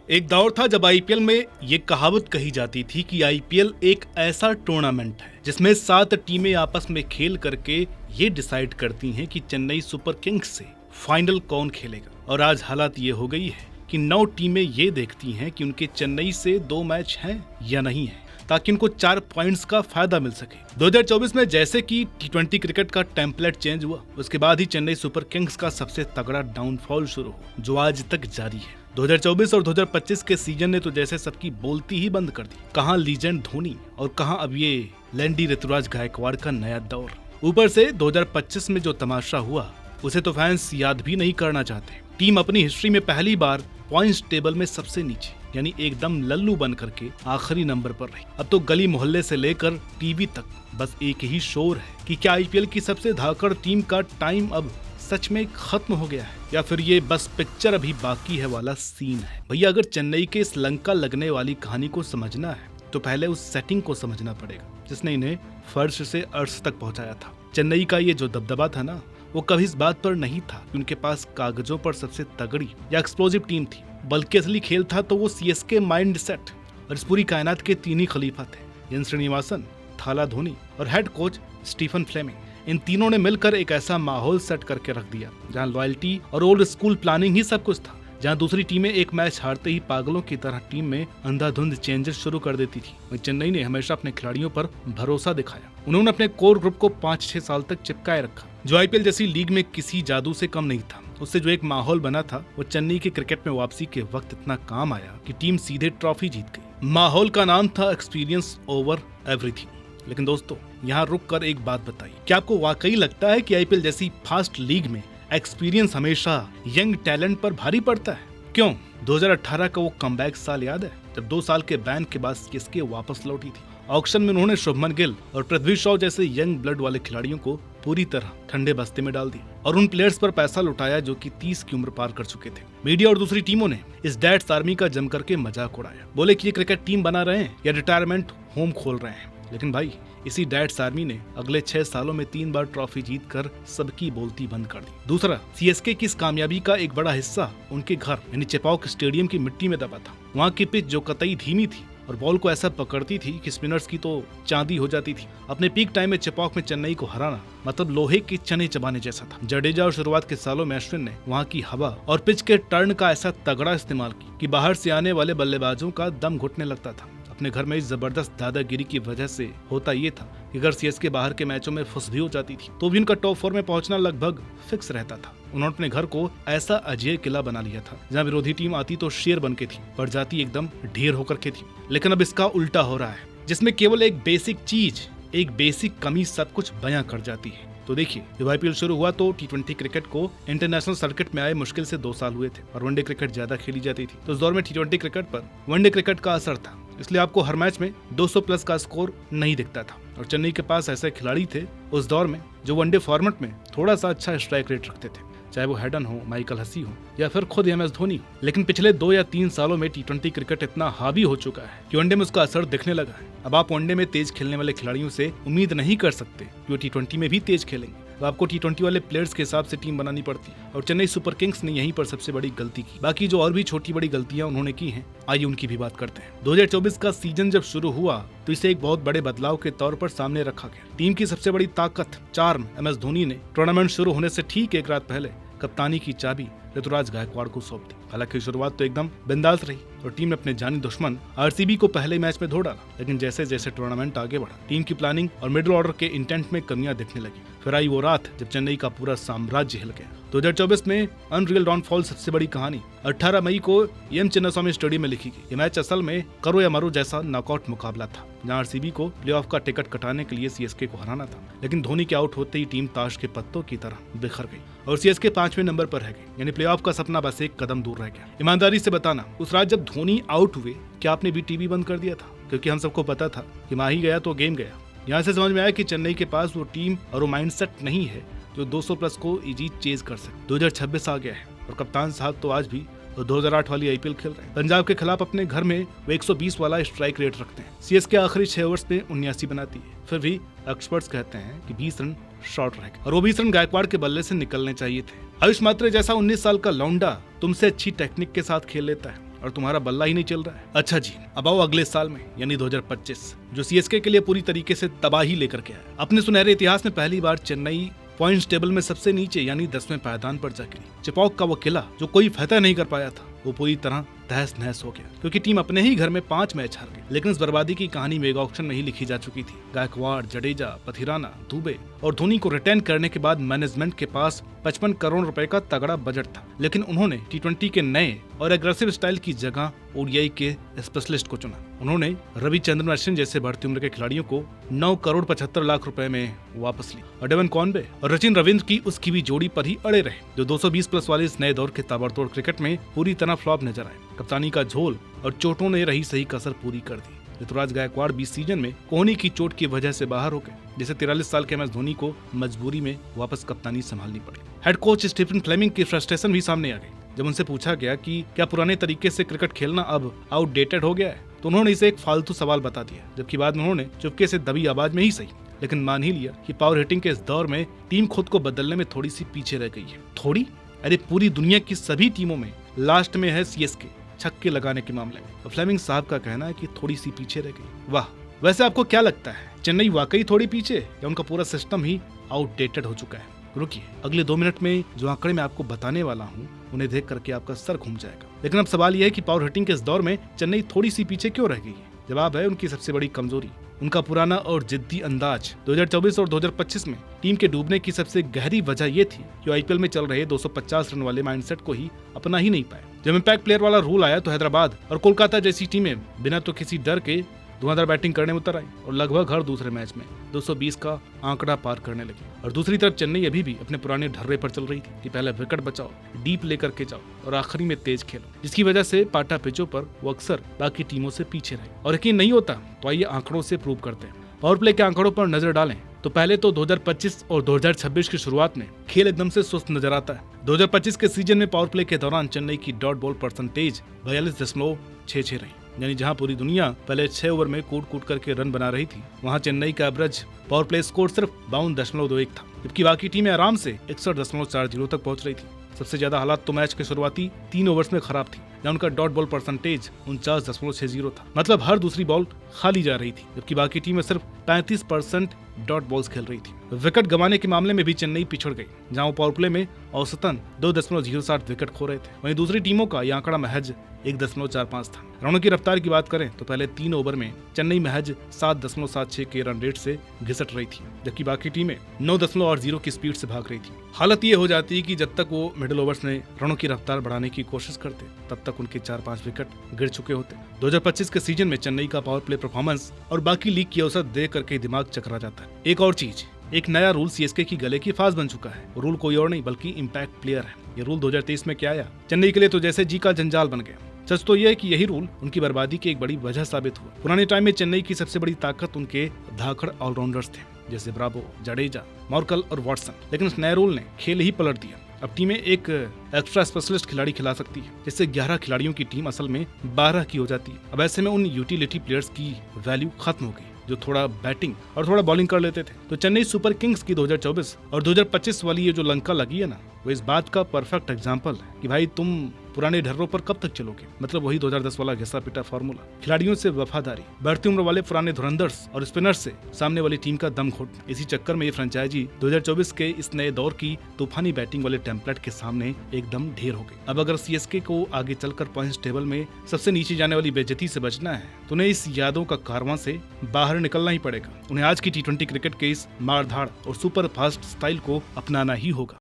एक दौर था जब आईपीएल में ये कहावत कही जाती थी कि आईपीएल एक ऐसा टूर्नामेंट है जिसमें 7 टीमें आपस में खेल करके ये डिसाइड करती हैं कि चेन्नई सुपर किंग्स से फाइनल कौन खेलेगा। और आज हालात ये हो गई है कि 9 टीमें ये देखती हैं कि उनके चेन्नई से 2 मैच हैं या नहीं है, ताकि उनको 4 पॉइंट्स का फायदा मिल सके। 2024 में जैसे कि टी20 क्रिकेट का टेम्पलेट चेंज हुआ, उसके बाद ही चेन्नई सुपर किंग्स का सबसे तगड़ा डाउनफॉल शुरू हुआ, जो आज तक जारी है। 2024 और 2025 के सीजन ने तो जैसे सबकी बोलती ही बंद कर दी। कहां लीजेंड धोनी और कहां अब ये लैंडी ऋतुराज गायकवाड़ का नया दौर। ऊपर से 2025 में जो तमाशा हुआ उसे तो फैंस याद भी नहीं करना चाहते। टीम अपनी हिस्ट्री में पहली बार पॉइंट्स टेबल में सबसे नीचे यानी एकदम लल्लू बन करके आखिरी नंबर पर रही। अब तो गली मोहल्ले से लेकर टीवी तक बस एक ही शोर है कि क्या आईपीएल की सबसे धाकड़ टीम का टाइम अब सच में खत्म हो गया है या फिर ये बस पिक्चर अभी बाकी है वाला सीन है। भैया, अगर चेन्नई के इस लंका लगने वाली कहानी को समझना है तो पहले उस सेटिंग को समझना पड़ेगा जिसने इन्हें फर्श से अर्श तक पहुंचाया था। चेन्नई का ये जो दबदबा था ना, वो कभी इस बात पर नहीं था कि उनके पास कागजों पर सबसे तगड़ी या एक्सप्लोजिव टीम थी, बल्कि असली खेल था तो वो सीएसके माइंडसेट। और इस पूरी कायनात के 3 ही खलीफा थे, एन श्रीनिवासन, थाला धोनी और हेड कोच स्टीफन फ्लेमिंग। इन तीनों ने मिलकर एक ऐसा माहौल सेट करके रख दिया जहां लॉयल्टी और ओल्ड स्कूल प्लानिंग ही सब कुछ था। जहां दूसरी टीमें एक मैच हारते ही पागलों की तरह टीम में अंधाधुंध चेंजेस शुरू कर देती थी, वहीं चेन्नई ने हमेशा अपने खिलाड़ियों पर भरोसा दिखाया। उन्होंने अपने कोर ग्रुप को 5-6 साल तक चिपकाए रखा, जो आईपीएल जैसी लीग में किसी जादू से कम नहीं था। उससे जो एक माहौल बना था वो चेन्नई के क्रिकेट में वापसी के वक्त इतना काम आया कि टीम सीधे ट्रॉफी जीत गई। माहौल का नाम था एक्सपीरियंस ओवर एवरीथिंग। लेकिन दोस्तों, यहाँ रुक कर एक बात बताइए, क्या आपको वाकई लगता है कि आईपीएल जैसी फास्ट लीग में एक्सपीरियंस हमेशा यंग टैलेंट पर भारी पड़ता है? क्यों? 2018 का वो कमबैक साल याद है जब 2 साल के बैन के बाद सीएसके वापस लौटी थी। ऑक्शन में उन्होंने शुभमन गिल और पृथ्वी शॉ जैसे यंग ब्लड वाले खिलाड़ियों को पूरी तरह ठंडे बस्ते में डाल दिया और उन प्लेयर्स पर पैसा लुटाया जो कि 30 की उम्र पार कर चुके थे। मीडिया और दूसरी टीमों ने इस डैड्स आर्मी का जम करके मजाक उड़ाया, बोले कि ये क्रिकेट टीम बना रहे हैं या रिटायरमेंट होम खोल रहे हैं। लेकिन भाई, इसी डैड्स आर्मी ने अगले 6 सालों में 3 बार ट्रॉफी जीतकर सबकी बोलती बंद कर दी। दूसरा, सीएसके की इस कामयाबी का एक बड़ा हिस्सा उनके घर यानी चेपॉक स्टेडियम की मिट्टी में दबा था। वहाँ की पिच जो कतई धीमी थी और बॉल को ऐसा पकड़ती थी कि स्पिनर्स की तो चांदी हो जाती थी। अपने पीक टाइम में चेपॉक में चेन्नई को हराना मतलब लोहे के चने चबाने जैसा था। जडेजा और शुरुआत के सालों में अश्विन ने वहाँ की हवा और पिच के टर्न का ऐसा तगड़ा इस्तेमाल किया कि बाहर से आने वाले बल्लेबाजों का दम घुटने लगता था। अपने घर में इस जबरदस्त दादागिरी की वजह से होता ये था कि अगर सीएसके बाहर के मैचों में फुस भी हो जाती थी तो भी उनका टॉप 4 में पहुंचना लगभग फिक्स रहता था। उन्होंने अपने घर को ऐसा अजय किला बना लिया था जहां विरोधी टीम आती तो शेर बन के थी पर जाती एकदम ढेर होकर के थी। लेकिन अब इसका उल्टा हो रहा है, जिसमें केवल एक बेसिक चीज, एक बेसिक कमी सब कुछ बयां कर जाती है। तो देखिए, जब आईपीएल शुरू हुआ तो टी20 क्रिकेट को इंटरनेशनल सर्किट में आए मुश्किल से 2 साल हुए थे और वनडे क्रिकेट ज्यादा खेली जाती थी। तो उस दौर में टी20 क्रिकेट पर वनडे क्रिकेट का असर था, इसलिए आपको हर मैच में 200 प्लस का स्कोर नहीं दिखता था। और चेन्नई के पास ऐसे खिलाड़ी थे उस दौर में जो वनडे फॉर्मेट में थोड़ा सा अच्छा स्ट्राइक रेट रखते थे, चाहे वो हेडन हो, माइकल हसी हो या फिर खुद एमएस धोनी हो। लेकिन पिछले 2 या 3 सालों में टी20 क्रिकेट इतना हावी हो चुका है कि वनडे में उसका असर दिखने लगा है। अब आप वनडे में तेज खेलने वाले खिलाड़ियों से उम्मीद नहीं कर सकते कि वो टी20 में भी तेज खेलेंगे। तो आपको टी20 वाले प्लेयर्स के हिसाब से टीम बनानी पड़ती है और चेन्नई सुपर किंग्स ने यहीं पर सबसे बड़ी गलती की। बाकी जो और भी छोटी बड़ी गलतियां उन्होंने की हैं, आइए उनकी भी बात करते हैं। 2024 का सीजन जब शुरू हुआ तो इसे एक बहुत बड़े बदलाव के तौर पर सामने रखा गया। टीम की सबसे बड़ी ताकत, चार्म, एमएस धोनी ने टूर्नामेंट शुरू होने से ठीक 1 रात पहले कप्तानी की चाबी ऋतुराज गायकवाड़ को सौंप दी। हालांकि शुरुआत तो एकदम बिंदास रही और टीम ने अपने जानी दुश्मन आरसीबी को पहले मैच में धो डाला। लेकिन जैसे जैसे टूर्नामेंट आगे बढ़ा, टीम की प्लानिंग और मिडिल ऑर्डर के इंटेंट में कमियां दिखने लगी। फिर आई वो रात जब चेन्नई का पूरा साम्राज्य हिल गया। 2024 में अनरियल डाउनफॉल सबसे बड़ी कहानी 18 मई को एम चिन्नास्वामी स्टेडियम में लिखी गई। ये मैच असल में करो या मरो जैसा नॉकआउट मुकाबला था, जहां आरसीबी को प्लेऑफ का टिकट कटाने के लिए सीएसके को हराना था। लेकिन धोनी के आउट होते ही टीम ताश के पत्तों की तरह बिखर गई और सीएसके 5वें नंबर पर रह गई, यानी प्लेऑफ का सपना बस एक कदम दूर रह गया। ईमानदारी से बताना, उस रात जब धोनी आउट हुए क्या आपने भी टीवी बंद कर दिया था? क्योंकि हम सबको पता था कि माही गया तो गेम गया। यहाँ से समझ में आया कि चेन्नई के पास वो टीम और वो माइंडसेट नहीं है जो 200 प्लस को जीत चेज कर सके। 2026 आ गया है और कप्तान साहब तो आज भी 2008 वाली आईपीएल खेल रहे हैं। पंजाब के खिलाफ अपने घर में वो 120 वाला स्ट्राइक रेट रखते हैं। सीएसके आखिरी 6 ओवर्स में 79 बनाती है। फिर भी एक्सपर्ट्स कहते हैं कि 20 रन शॉर्ट रह गए और वो 20 रन गायकवाड़ के बल्ले से निकलने चाहिए थे। आयुष मात्रे जैसा 19 साल का लौंडा तुमसे अच्छी टेक्निक के साथ खेल लेता है और तुम्हारा बल्ला ही नहीं चल रहा है। अच्छा जी, अब आओ अगले साल में यानी 2025, जो सीएसके के लिए पूरी तरीके से तबाही लेकर के आया। अपने सुनहरे इतिहास में पहली बार चेन्नई पॉइंट्स टेबल में सबसे नीचे यानी 10वें पायदान पर जा गिरी। चेपॉक का वो किला जो कोई फतह नहीं कर पाया था, वो पूरी तरह तहस नहस हो गया, क्योंकि टीम अपने ही घर में 5 मैच हार गई। लेकिन इस बर्बादी की कहानी मेगा ऑक्शन में ही लिखी जा चुकी थी। गायकवाड़, जडेजा, पथिराना, दुबे और धोनी को रिटेन करने के बाद मैनेजमेंट के पास 55 करोड़ रुपए का तगड़ा बजट था, लेकिन उन्होंने टी20 के नए और एग्रेसिव स्टाइल की जगह ओडीआई के स्पेशलिस्ट को चुना। उन्होंने रविचंद्रन अश्विन जैसे बढ़ती उम्र के खिलाड़ियों को 9 करोड़ 75 लाख रुपए में वापस ली और डेवन कॉनवे और सचिन रविंद्र की उसकी भी जोड़ी पर ही अड़े रहे, जो 220 प्लस वाले इस नए दौर के ताबड़तोड़ क्रिकेट में पूरी तरह फ्लॉप नजर आए। कप्तानी का झोल और चोटों ने रही सही कसर पूरी कर दी। ऋतुराज गायकवाड़ 20 सीजन में कोहनी की चोट की वजह से बाहर हो गए, जिसे 43 साल के एमएस धोनी को मजबूरी में वापस कप्तानी संभालनी पड़ी। हेड कोच स्टीफन फ्लेमिंग की फ्रस्ट्रेशन भी सामने आ गई जब उनसे पूछा गया कि क्या पुराने तरीके से क्रिकेट खेलना अब आउटडेटेड हो गया है, तो उन्होंने इसे एक फालतू सवाल बता दिया, जबकि बाद में उन्होंने चुपके से दबी आवाज में ही सही लेकिन मान ही लिया कि पावर हिटिंग के इस दौर में टीम खुद को बदलने में थोड़ी सी पीछे रह गई है। थोड़ी? अरे पूरी दुनिया की सभी टीमों में लास्ट में है सीएसके छक्के लगाने के मामले में। तो फ्लेमिंग साहब का कहना है कि थोड़ी सी पीछे रह गई। वाह, वैसे आपको क्या लगता है, चेन्नई वाकई थोड़ी पीछे या उनका पूरा सिस्टम ही आउटडेटेड हो चुका है? रुकिए, अगले 2 मिनट में जो आंकड़े मैं आपको बताने वाला हूँ उन्हें देख करके आपका सर घूम जाएगा। लेकिन अब सवाल यह है कि पावर हिटिंग के इस दौर में चेन्नई थोड़ी सी पीछे क्यों रह गई है? जवाब है उनकी सबसे बड़ी कमजोरी, उनका पुराना और जिद्दी अंदाज। 2024 और 2025 में टीम के डूबने की सबसे गहरी वजह ये थी कि आईपीएल में चल रहे 250 रन वाले माइंडसेट को ही अपना ही नहीं पाए। जब इम्पैक्ट प्लेयर वाला रूल आया तो हैदराबाद और कोलकाता जैसी टीमें बिना तो किसी डर के धुआंधार बैटिंग करने में उतर आई और लगभग हर दूसरे मैच में 220 का आंकड़ा पार करने लगी। और दूसरी तरफ चेन्नई अभी भी अपने पुराने ढर्रे पर चल रही थी कि पहले विकेट बचाओ, डीप लेकर के जाओ और आखिरी में तेज खेलो, जिसकी वजह से पाटा पिचों पर वो अक्सर बाकी टीमों से पीछे रहे। और यकीन नहीं होता तो आइए आंकड़ों से प्रूव करते हैं। पावर प्ले के आंकड़ों पर नजर डालें तो पहले तो 2025 और 2026 की शुरुआत में खेल एकदम से सुस्त नजर आता है। 2025 के सीजन में पावर प्ले के दौरान चेन्नई की डॉट बॉल परसेंटेज 42.66 रही, यानी जहां पूरी दुनिया पहले 6 ओवर में कूट करके रन बना रही थी, वहां चेन्नई का एवरेज पावर प्ले स्कोर सिर्फ 52.21 था, जबकि बाकी टीमें आराम से 61.40 तक पहुंच रही थी। सबसे ज्यादा हालात तो मैच के शुरुआती 3 ओवर्स में खराब थी, जहां उनका डॉट बॉल परसेंटेज 49.60 था, मतलब हर दूसरी बॉल खाली जा रही थी, जबकि बाकी टीमें सिर्फ 35% डॉट बॉल्स खेल रही थी। विकेट गंवाने के मामले में भी चेन्नई पिछड़ गई, जहां वो पावर प्ले में औसतन 2.07 विकेट खो रहे थे। वहीं दूसरी टीमों का यह आंकड़ा महज 1.45 था। रनों की रफ्तार की बात करें तो पहले 3 ओवर में चेन्नई महज 7.76 के रन रेट से घिसट रही थी, जबकि बाकी टीमें 9.80 की स्पीड से भाग रही थी। हालत ये हो जाती कि जब तक वो मिडिल ओवर्स में रनों की रफ्तार बढ़ाने की कोशिश करते, तब तक उनके 4-5 विकेट गिर चुके होते। 2025 के सीजन में चेन्नई का पावर प्ले परफॉर्मेंस और बाकी लीग की औसत देख करके दिमाग चकरा जाता है। एक और चीज, एक नया रूल सीएसके की गले की फांस बन चुका है। रूल कोई और नहीं बल्कि इम्पैक्ट प्लेयर है। ये रूल 2023 में क्या आया, चेन्नई के लिए तो जैसे जी का जंजाल बन गया। सच तो यह है कि यही रूल उनकी बर्बादी की एक बड़ी वजह साबित हुआ। पुराने टाइम में चेन्नई की सबसे बड़ी ताकत उनके धाकड़ ऑलराउंडर्स थे, जैसे ब्रावो, जडेजा, मॉर्कल और वॉटसन। लेकिन इस नए रूल ने खेल ही पलट दिया। अब टीमें एक एक्स्ट्रा स्पेशलिस्ट खिलाड़ी खिला सकती है, जिससे 11 खिलाड़ियों की टीम असल में 12 की हो जाती है। अब ऐसे में उन यूटिलिटी प्लेयर्स की वैल्यू खत्म हो गई, जो थोड़ा बैटिंग और थोड़ा बॉलिंग कर लेते थे। तो चेन्नई सुपर किंग्स की 2024 और 2025 वाली ये जो लंका लगी है ना, वो इस बात का परफेक्ट एग्जांपल है कि भाई तुम पुराने ढर्रों पर कब तक चलोगे। मतलब वही 2010 वाला घिसा पिटा फॉर्मूला, खिलाड़ियों से वफादारी, बढ़ती उम्र वाले पुराने धुरंधर्स और स्पिनर्स से सामने वाली टीम का दम घुटना। इसी चक्कर में ये फ्रेंचाइजी 2024 के इस नए दौर की तूफानी बैटिंग वाले टेम्पलेट के सामने एकदम ढेर हो गई। अब अगर सीएसके को आगे चलकर पॉइंट्स टेबल में सबसे नीचे जाने वाली बेइज्जती से बचना है, तो उन्हें इस यादों का कारवां से बाहर निकलना ही पड़ेगा। उन्हें आज की T20 क्रिकेट के इस मारधाड़ और सुपर फास्ट स्टाइल को अपनाना ही होगा।